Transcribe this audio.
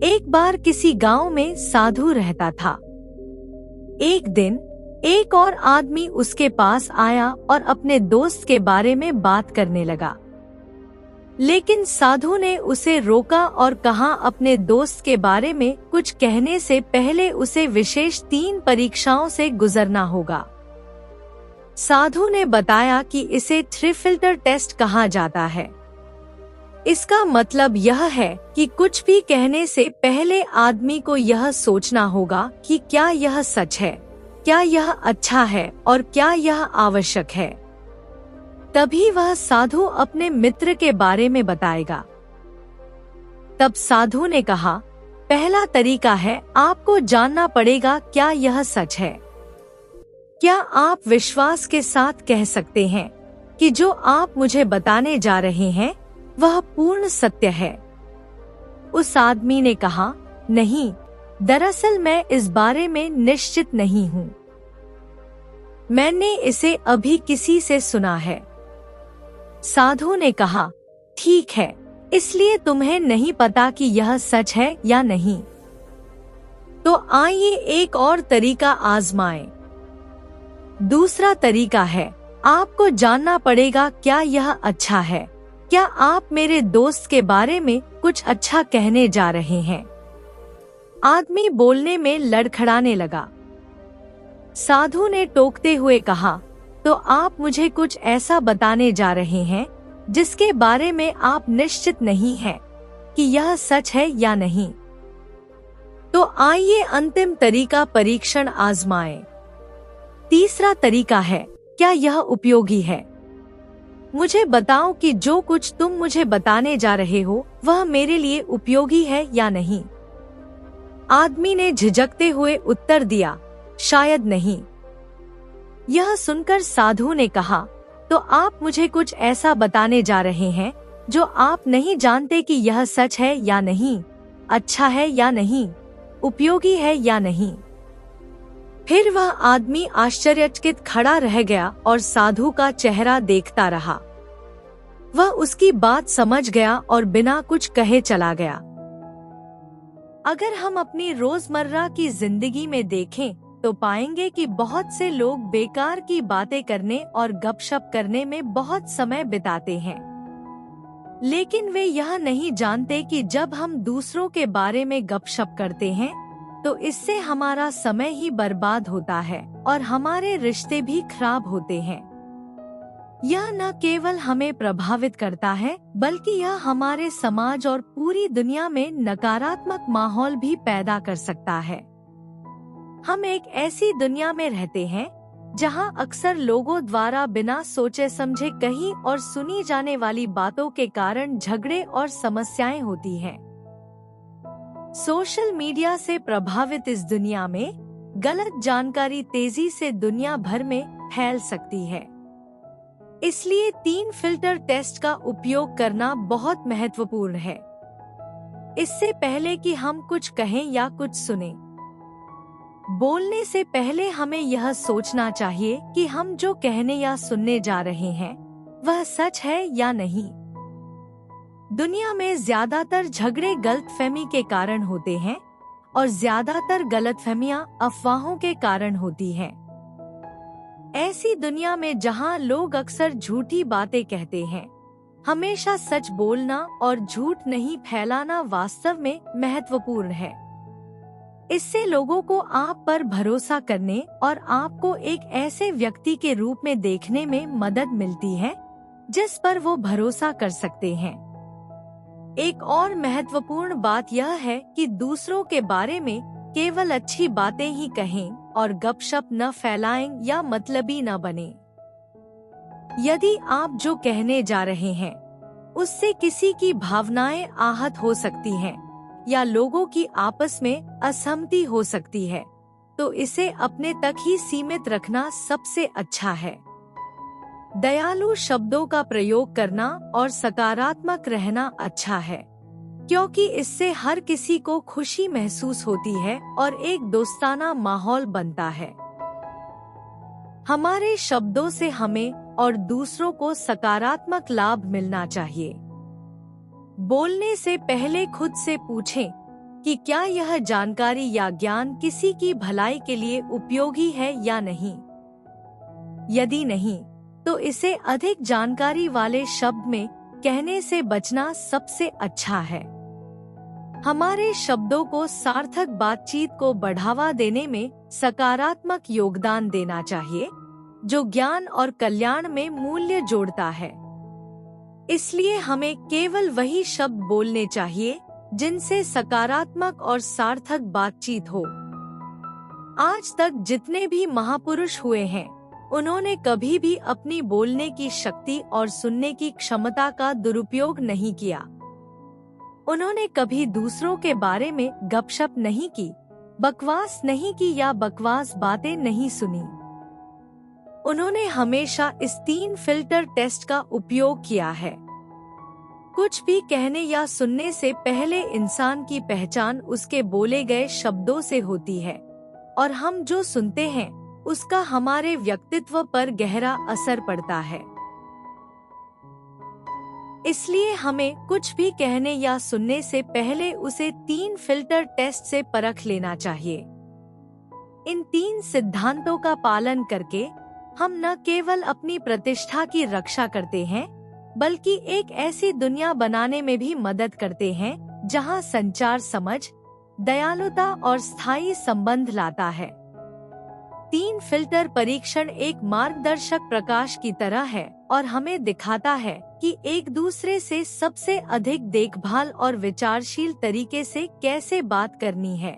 एक बार किसी गांव में साधु रहता था। एक दिन एक और आदमी उसके पास आया और अपने दोस्त के बारे में बात करने लगा। लेकिन साधु ने उसे रोका और कहा अपने दोस्त के बारे में कुछ कहने से पहले उसे विशेष 3 परीक्षाओं से गुजरना होगा। साधु ने बताया कि इसे 3 फिल्टर टेस्ट कहा जाता है। इसका मतलब यह है कि कुछ भी कहने से पहले आदमी को यह सोचना होगा कि क्या यह सच है, क्या यह अच्छा है और क्या यह आवश्यक है। तभी वह साधु अपने मित्र के बारे में बताएगा। तब साधु ने कहा, पहला तरीका है आपको जानना पड़ेगा क्या यह सच है। क्या आप विश्वास के साथ कह सकते हैं कि जो आप मुझे बताने जा रहे हैं वह पूर्ण सत्य है? उस आदमी ने कहा, नहीं, दरअसल मैं इस बारे में निश्चित नहीं हूँ। मैंने इसे अभी किसी से सुना है। साधु ने कहा, ठीक है, इसलिए तुम्हें नहीं पता कि यह सच है या नहीं। तो आइए एक और तरीका आजमाएं। दूसरा तरीका है आपको जानना पड़ेगा क्या यह अच्छा है। क्या आप मेरे दोस्त के बारे में कुछ अच्छा कहने जा रहे हैं? आदमी बोलने में लड़खड़ाने लगा। साधु ने टोकते हुए कहा, तो आप मुझे कुछ ऐसा बताने जा रहे हैं जिसके बारे में आप निश्चित नहीं हैं कि यह सच है या नहीं। तो आइए अंतिम तरीका परीक्षण आजमाएं। तीसरा तरीका है, क्या यह उपयोगी है? मुझे बताओ कि जो कुछ तुम मुझे बताने जा रहे हो वह मेरे लिए उपयोगी है या नहीं। आदमी ने झिझकते हुए उत्तर दिया, शायद नहीं। यह सुनकर साधु ने कहा, तो आप मुझे कुछ ऐसा बताने जा रहे हैं जो आप नहीं जानते कि यह सच है या नहीं, अच्छा है या नहीं, उपयोगी है या नहीं। फिर वह आदमी आश्चर्यचकित खड़ा रह गया और साधु का चेहरा देखता रहा। वह उसकी बात समझ गया और बिना कुछ कहे चला गया। अगर हम अपनी रोजमर्रा की जिंदगी में देखें तो पाएंगे कि बहुत से लोग बेकार की बातें करने और गपशप करने में बहुत समय बिताते हैं, लेकिन वे यह नहीं जानते कि जब हम दूसरों के बारे में गपशप करते हैं तो इससे हमारा समय ही बर्बाद होता है और हमारे रिश्ते भी खराब होते हैं। यह न केवल हमें प्रभावित करता है बल्कि यह हमारे समाज और पूरी दुनिया में नकारात्मक माहौल भी पैदा कर सकता है। हम एक ऐसी दुनिया में रहते हैं जहां अक्सर लोगों द्वारा बिना सोचे समझे कही और सुनी जाने वाली बातों के कारण झगड़े और समस्याएं होती हैं। सोशल मीडिया से प्रभावित इस दुनिया में गलत जानकारी तेजी से दुनिया भर में फैल सकती है। इसलिए 3 फिल्टर टेस्ट का उपयोग करना बहुत महत्वपूर्ण है। इससे पहले कि हम कुछ कहें या कुछ सुनें, बोलने से पहले हमें यह सोचना चाहिए कि हम जो कहने या सुनने जा रहे हैं वह सच है या नहीं। दुनिया में ज्यादातर झगड़े गलतफहमी के कारण होते हैं और ज्यादातर गलतफहमियां अफवाहों के कारण होती हैं। ऐसी दुनिया में जहां लोग अक्सर झूठी बातें कहते हैं, हमेशा सच बोलना और झूठ नहीं फैलाना वास्तव में महत्वपूर्ण है। इससे लोगों को आप पर भरोसा करने और आपको एक ऐसे व्यक्ति के रूप में देखने में मदद मिलती है जिस पर वो भरोसा कर सकते हैं। एक और महत्वपूर्ण बात यह है कि दूसरों के बारे में केवल अच्छी बातें ही कहें और गपशप न फैलाएं या मतलबी न बने। यदि आप जो कहने जा रहे हैं उससे किसी की भावनाएं आहत हो सकती हैं या लोगों की आपस में असहमति हो सकती है, तो इसे अपने तक ही सीमित रखना सबसे अच्छा है। दयालु शब्दों का प्रयोग करना और सकारात्मक रहना अच्छा है, क्योंकि इससे हर किसी को खुशी महसूस होती है और एक दोस्ताना माहौल बनता है। हमारे शब्दों से हमें और दूसरों को सकारात्मक लाभ मिलना चाहिए। बोलने से पहले खुद से पूछें, कि क्या यह जानकारी या ज्ञान किसी की भलाई के लिए उपयोगी है या नहीं। यदि नहीं, तो इसे अधिक जानकारी वाले शब्द में कहने से बचना सबसे अच्छा है। हमारे शब्दों को सार्थक बातचीत को बढ़ावा देने में सकारात्मक योगदान देना चाहिए, जो ज्ञान और कल्याण में मूल्य जोड़ता है। इसलिए हमें केवल वही शब्द बोलने चाहिए जिनसे सकारात्मक और सार्थक बातचीत हो। आज तक जितने भी महापुरुष हुए हैं, उन्होंने कभी भी अपनी बोलने की शक्ति और सुनने की क्षमता का दुरुपयोग नहीं किया। उन्होंने कभी दूसरों के बारे में गपशप नहीं की, बकवास नहीं की या बकवास बातें नहीं सुनी। उन्होंने हमेशा इस 3 फिल्टर टेस्ट का उपयोग किया है। कुछ भी कहने या सुनने से पहले इंसान की पहचान उसके बोले गए शब्दों से होती है, और हम जो सुनते हैं उसका हमारे व्यक्तित्व पर गहरा असर पड़ता है। इसलिए हमें कुछ भी कहने या सुनने से पहले उसे 3 फिल्टर टेस्ट से परख लेना चाहिए। इन 3 सिद्धांतों का पालन करके हम न केवल अपनी प्रतिष्ठा की रक्षा करते हैं, बल्कि एक ऐसी दुनिया बनाने में भी मदद करते हैं जहां संचार समझ, दयालुता और स्थायी संबंध लाता है। 3 फिल्टर परीक्षण एक मार्गदर्शक प्रकाश की तरह है और हमें दिखाता है कि एक दूसरे से सबसे अधिक देखभाल और विचारशील तरीके से कैसे बात करनी है।